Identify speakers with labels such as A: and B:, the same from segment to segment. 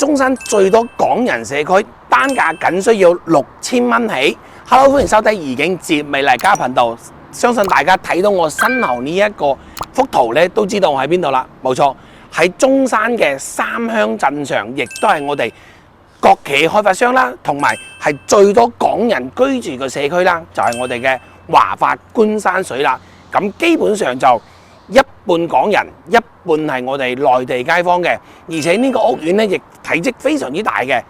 A: 中山最多港人社區，單價僅需要6000蚊起。Hello， 歡迎收睇怡景節美麗家頻道。相信大家睇到我身後呢一個幅圖咧，都知道我喺邊度啦。冇錯，喺中山嘅三鄉鎮上，亦都係我哋國企開發商啦，同埋係最多港人居住嘅社區啦，就係我哋嘅華發觀山水啦。咁基本上就一半港人，一半係我哋內地街坊嘅，而且呢個屋苑咧亦體積非常之大嘅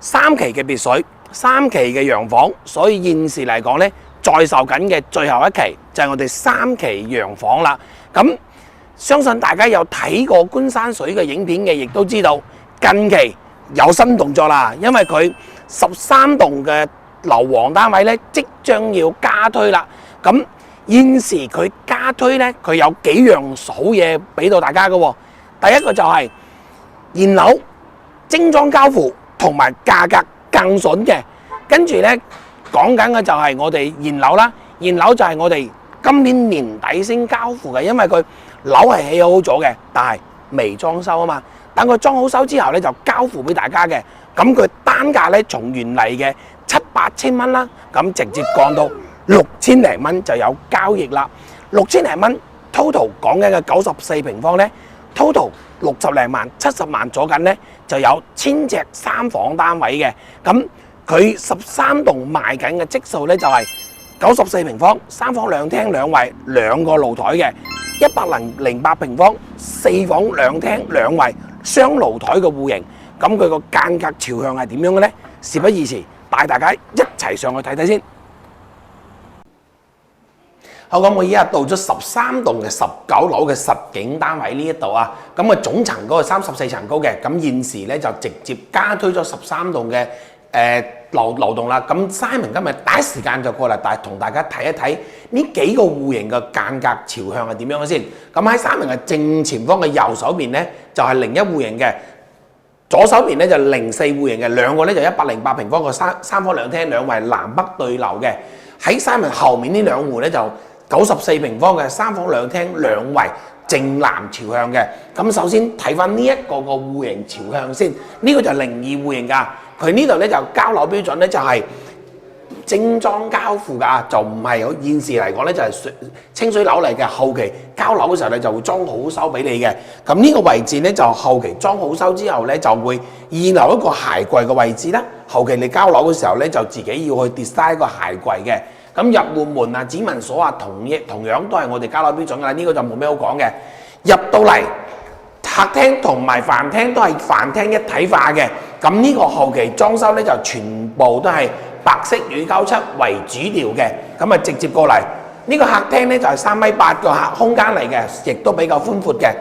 A: ，3期嘅別墅，3期嘅洋房，所以現時嚟講咧，在售緊嘅最後一期就係我哋3期洋房啦。咁相信大家有睇過觀山水嘅影片嘅，亦都知道近期有新動作啦，因為佢13棟嘅樓王單位咧，即將要加推啦。咁現時佢加推咧，佢有幾樣好嘢俾到大家嘅喎。第一個就係現樓精裝交付，同埋價格更筍嘅。跟住咧講緊嘅就係我哋現樓啦，現樓就係我哋今年年底先交付嘅，因為佢樓係起好咗嘅，但係未裝修啊嘛。等佢裝好修之後咧，就交付俾大家嘅。咁佢單價咧，從原嚟嘅7-8千蚊啦，咁直接降到6000零蚊就有交易啦。6000零蚊 total 講緊嘅94平方咧 ，total 60零萬、70萬左緊咧，就有1000隻3房單位嘅。咁佢13棟賣緊嘅積數咧就係94平方，3房2廳2衛2個露台嘅，108平方4房2廳2衛雙露台嘅戶型。咁佢個間隔朝向係點樣嘅咧？事不宜遲，帶大家一齊上去睇睇先。好，咁我依家到咗13棟嘅19樓嘅實景單位呢一度啊，咁啊總層高係34層高嘅，咁現時咧就直接加推咗13棟嘅樓棟啦。咁 Simon 今日第一時間就過嚟同大家睇一睇呢幾個戶型嘅間隔朝向係點樣嘅先。咁喺Simon嘅正前方嘅右手邊咧就係01戶型嘅。左手邊咧就04戶型嘅，兩個咧就108平方個三房2廳2衛南北對流嘅。喺Simon後面呢兩戶咧就94平方嘅3房2廳2衛正南朝向嘅。咁首先睇翻呢一個戶型朝向先，呢個就02戶型㗎。佢呢度咧就交樓標準咧就係精裝交付㗎，就唔係現時嚟講咧就係清水樓嚟嘅，後期交樓嘅時候咧就會裝好收俾你嘅。咁呢個位置咧就後期裝好收之後咧就會二樓一個鞋櫃嘅位置啦。後期你交樓嘅時候咧就自己要去 design 個鞋櫃嘅。咁入戶門啊、指紋鎖啊同樣都係我哋交樓標準㗎啦，呢個就冇咩好講嘅。入到嚟客廳同埋飯廳都係飯廳一體化嘅。咁呢個後期裝修咧就全部都係白色乳膠漆為主調嘅。咁啊直接過嚟呢個客廳咧就係3.8米個客空間嚟嘅，亦都比較寬闊嘅。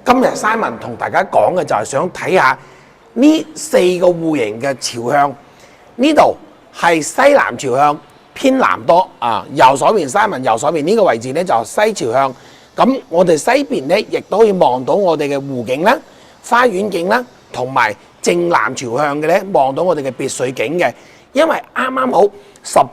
A: 今日 Simon 同大家講嘅就係想睇下呢4個戶型嘅朝向，呢度係西南朝向偏南多啊。右手邊 Simon 右手邊呢個位置咧就西朝向。咁我哋西邊咧亦都可以望到我哋嘅湖景啦、花園景啦，同埋正南朝向嘅咧望到我哋嘅別墅景嘅。因為啱啱好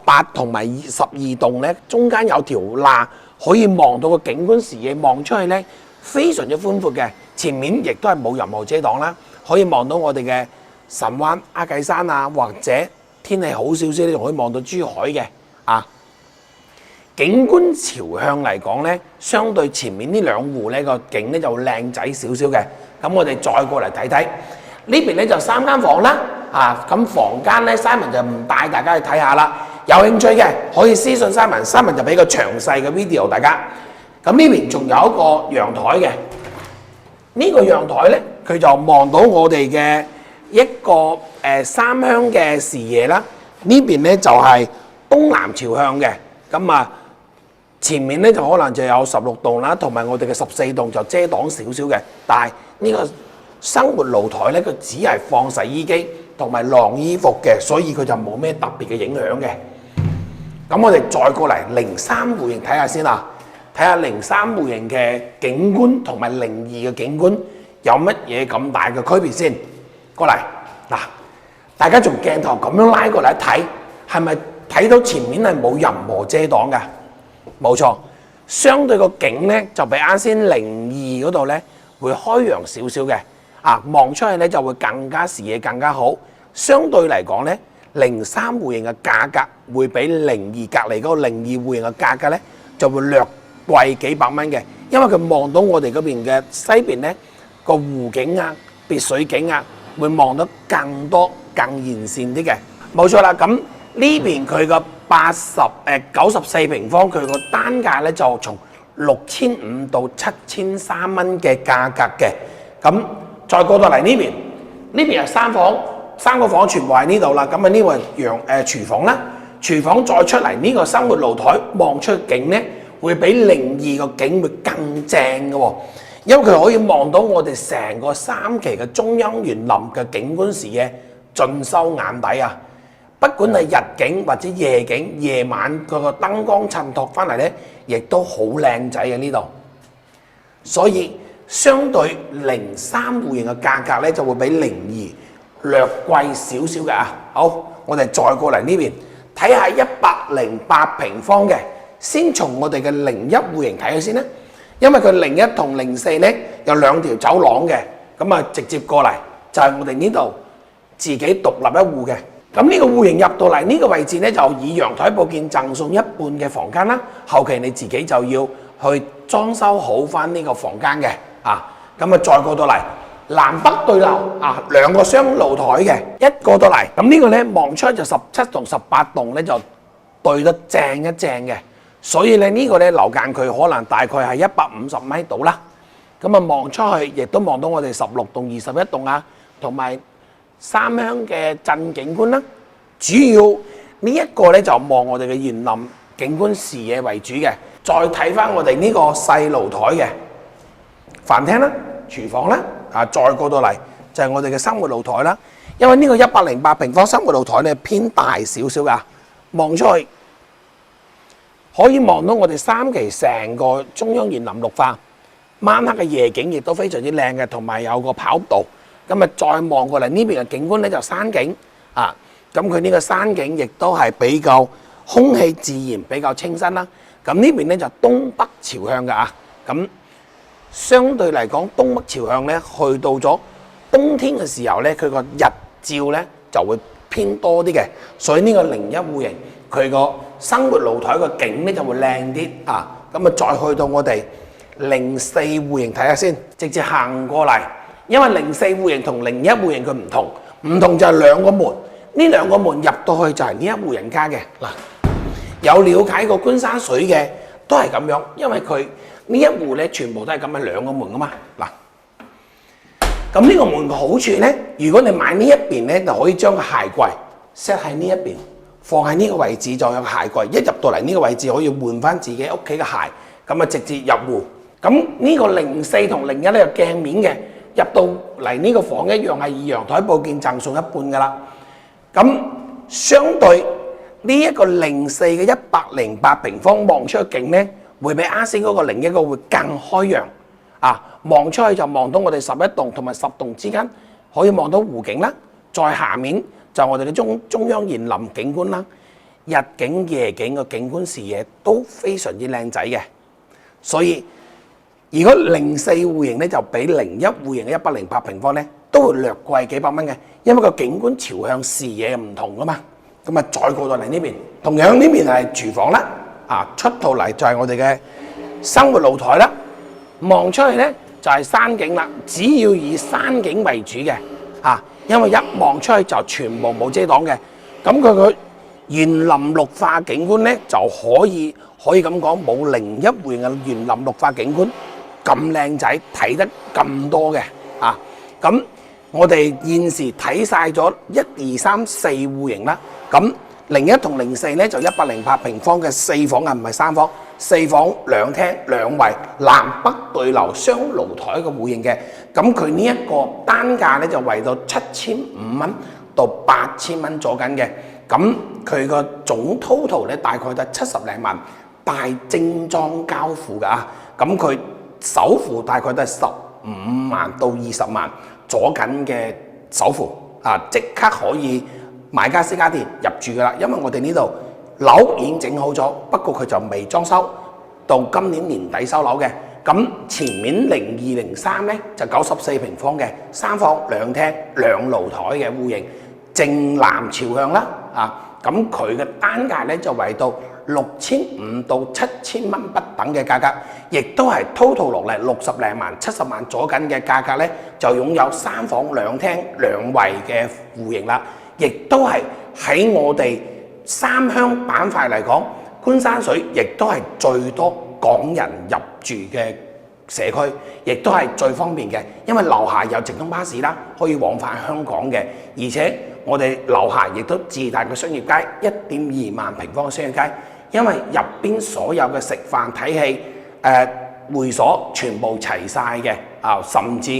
A: 18同埋12棟咧，中間有條罅可以望到個景觀視野，望出去咧非常之寬闊嘅。前面亦都係冇任何遮擋啦，可以望到我哋嘅神灣、鴉髻山啊，或者天氣好少少咧，仲可以望到珠海嘅啊。景觀朝向嚟講咧，相對前面呢兩戶咧個景咧就靚仔少少嘅。咁我哋再過嚟睇睇呢邊咧就3間房啦。啊，咁房間咧 Simon 就唔帶大家去睇下啦。有興趣嘅可以私信 Simon 就俾個詳細嘅 video 大家。咁呢邊仲有一個陽台嘅，呢個陽台咧佢就望到我哋嘅一個三鄉嘅視野啦。呢邊咧就係東南朝向嘅。咁啊前面咧就可能就有16棟啦，同埋我哋嘅14棟就遮擋少少嘅。但係呢個生活露台咧，佢只係放洗衣機同埋晾衣服嘅，所以佢就冇咩特別嘅影響嘅。咁我哋再過嚟03戶型睇下先啦，睇下03戶型嘅景觀同埋02嘅景觀有乜嘢咁大嘅區別先。過嚟嗱，大家從鏡頭咁樣拉過嚟一睇，係咪睇到前面係冇任何遮擋㗎？冇錯，相對個景咧就比啱先02嗰度咧會開揚少少嘅。望出去咧就會更加視野更加好。相對嚟講咧，03戶型嘅價格會比02隔離嗰個02戶型嘅價格咧就會略貴幾百蚊嘅，因為佢望到我哋嗰邊嘅西邊咧個湖景啊、別水景啊，會望得更多、更完善啲嘅。冇錯啦，咁呢邊佢個94平方，佢個單價咧就從6500到7300蚊嘅價格嘅。咁再過到嚟呢邊係三個房全部喺呢度啦。咁啊呢個係廚房啦，廚房再出嚟呢個生活露台望出景咧，會比02個景會更正嘅喎，因為佢可以望到我哋成個3期嘅中央園林嘅景觀視野盡收眼底啊！不管係日景或者夜景，夜晚佢個燈光襯托翻嚟咧，亦都好靚仔嘅呢度。所以相對03戶型嘅價格咧，就會比02略貴少少嘅啊。好，我哋再過嚟呢邊睇下108平方嘅，先從我哋嘅01戶型睇下先啦。因為佢01同04咧有兩條走廊嘅，咁啊直接過嚟就係我哋呢度自己獨立一戶嘅。咁呢個戶型入到嚟呢個位置咧，就以陽台佈建贈送一半嘅房間啦。後期你自己就要去裝修好翻呢個房間嘅啊。咁啊再過到嚟南北對流啊，兩個雙露台嘅，一過到嚟咁呢個咧望出就17同18棟咧就對得正一正嘅。所以咧呢個咧樓間距可能大概係150米度啦。咁啊望出去亦都望到我哋16棟、21棟啊，同埋三鄉嘅鎮景觀啦。主要呢一個咧就望我哋嘅園林景觀視野為主嘅。再睇翻我哋呢個細露台嘅飯廳啦、廚房啦，再過到嚟就係我哋嘅生活露台啦。因為呢個108平方生活露台咧偏大少少噶，望出去可以望到我哋3期成個中央園林綠化，晚黑嘅夜景亦都非常之靚嘅，同埋有個跑道。咁啊再望過嚟呢邊嘅景觀咧就山景啊，咁佢呢個山景亦都係比較空氣自然比較清新啦。咁呢邊咧就東北朝向嘅啊，咁相對嚟講東北朝向咧，去到咗冬天嘅時候咧，佢個日照咧就會偏多啲嘅，所以呢個01戶型佢個生活露台個景咧就會靚啲啊。咁啊再去到我哋04戶型睇下先，直接行過嚟。因為04戶型同01戶型佢唔同就係兩個門，呢兩個門入到去就係呢一戶人家嘅嗱。有了解過觀山水嘅都係咁樣，因為佢呢一戶咧全部都係咁樣兩個門噶嘛嗱。咁呢個門嘅好處咧，如果你買呢一邊咧，就可以將個鞋櫃 set 喺呢一邊，放喺呢個位置就有個鞋櫃，一入到嚟呢個位置可以換翻自己屋企嘅鞋，咁啊直接入戶。咁呢個04同01咧有鏡面嘅。入到嚟呢個房一樣係以陽台佈建贈送一半噶啦。咁相對呢一個04嘅108平方望出去景咧，會比啱先嗰個01個會更開揚啊！望出去就望到我哋11棟同埋10棟之間可以望到湖景啦。再下面就我哋嘅中央園林景觀啦，日景夜景嘅景觀視野都非常之靚仔嘅。所以如果04戶型咧就比01戶型嘅108平方咧都會略貴幾百蚊嘅，因為個景觀朝向視野唔同噶嘛。咁啊再過到嚟呢邊，同樣呢邊係廚房啦，出到嚟就係我哋嘅生活露台啦。望出去咧就係山景啦，只要以山景為主嘅因為一望出去就全部冇遮擋嘅。咁佢個園林綠化景觀咧就可以咁講，冇01戶型嘅園林綠化景觀咁靚仔，睇得咁多嘅咁我哋現時睇晒咗1、2、3、4戶型啦。咁01同04咧就108平方嘅4房唔係3房，4房2廳2衛，南北對流雙露台嘅戶型嘅。咁佢呢一個單價咧就為到7500蚊到8000蚊左緊嘅。咁佢個總 total 咧大概得70零萬，大精裝交付㗎咁佢首付大概都係15萬到20萬左緊嘅首付即刻可以買家私家店入住噶啦。因為我哋呢度樓已經整好咗，不過佢就未裝修，到今年年底收樓嘅。咁前面0203咧就94平方嘅3房2廳2露台嘅戶型，正南朝向啦咁佢嘅單價咧就為到6500到7000蚊不等嘅價格，亦都係 total 落嚟60零萬70萬左緊嘅價格咧，就擁有3房2廳2衛嘅戶型啦，亦都係喺我哋三鄉板塊嚟講，觀山水亦都係最多港人入住嘅社區，亦都係最方便嘅，因為樓下有直通巴士啦，可以往返香港嘅，而且我哋樓下亦都自帶嘅商業街，1.2萬平方嘅商業街，因為入邊所有嘅食飯睇戲會所全部齊晒嘅甚至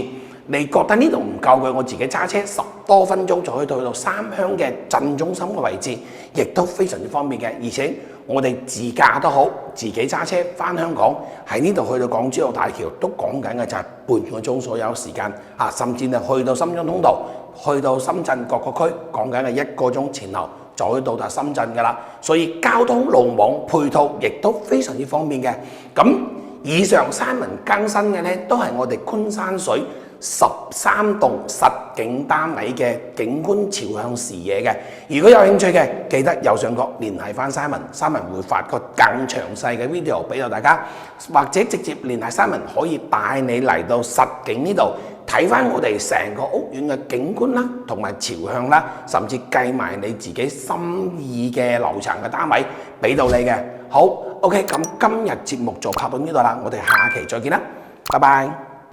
A: 你覺得呢度唔夠嘅，我自己揸車10多分鐘就可以去到三鄉嘅鎮中心嘅位置，亦都非常之方便嘅。而且我哋自駕都好，自己揸車翻香港喺呢度去到港珠澳大橋都講緊嘅就係半個鐘所有時間甚至係去到深圳通道，去到深圳各個區講緊係1個鐘前後就可以到達深圳㗎啦。所以交通路網配套亦都非常之方便嘅。咁以上Simon更新嘅呢，都係我哋觀山水13棟實景單位嘅景觀朝向視野嘅。如果有興趣嘅，記得右上角聯繫翻Simon會發個更詳細嘅 video 俾到大家，或者直接聯繫Simon可以帶你嚟到實景呢度睇翻我哋成個屋苑嘅景觀啦，同埋朝向啦，甚至計埋你自己心意嘅樓層嘅單位俾到你嘅。好 ，OK， 咁今日節目就拍到呢度啦，我哋下期再見啦，拜拜。